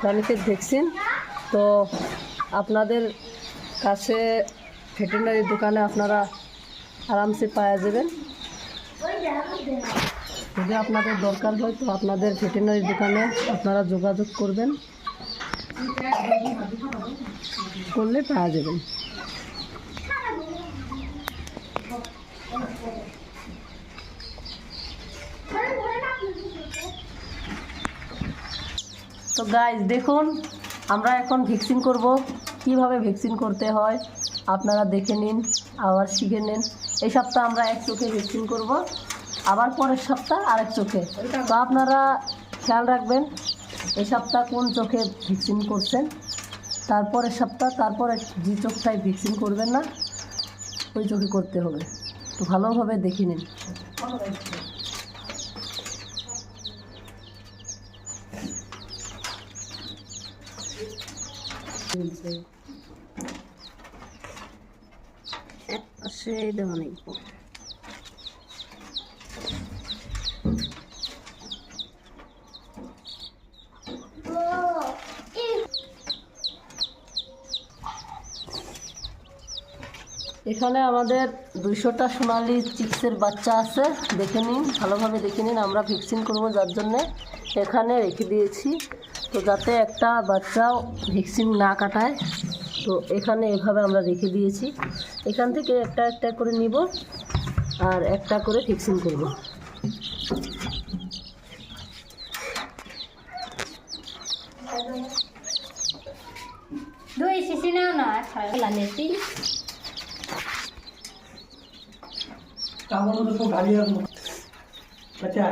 প্রাণীকে ভ্যাকসিন তো আপনাদের কাছে ভেটেরিনারি দোকানে আপনারা আরামসে পাওয়া যাবেন। যদি আপনাদের দরকার হয় তো আপনাদের ভেটেরিনারি দোকানে আপনারা যোগাযোগ করবেন, করলে পাওয়া যাবেন। তো গাইজ দেখুন, আমরা এখন ভ্যাকসিন করব। কিভাবে ভ্যাকসিন করতে হয় আপনারা দেখে নিন, আবার শিখে নিন। এই সপ্তাহ আমরা এক চোখে ভ্যাকসিন করব, আবার পরের সপ্তাহ আরেক চোখে। তো আপনারা খেয়াল রাখবেন এই সপ্তাহ কোন চোখে ভ্যাকসিন করছেন, তারপরের সপ্তাহ তারপরে যে চোখটায় ভ্যাকসিন করবেন না ওই চোখে করতে হবে। তো ভালোভাবে দেখে নিন। এখানে আমাদের 200টা সোনালি চিক্সের বাচ্চা আছে, দেখে নিন, ভালোভাবে দেখে নিন। আমরা ভ্যাকসিন করবো যার জন্যে এখানে রেখে দিয়েছি, তো যাতে একটা বাচ্চাও ভ্যাকসিন না কাটায়। তো এখানে এভাবে আমরা রেখে দিয়েছি। এখান থেকে একটা একটা করে নিব আর একটা করে ভ্যাকসিন করব। দুই শিশি নাও না নেতি कागज तो गाली बच्चा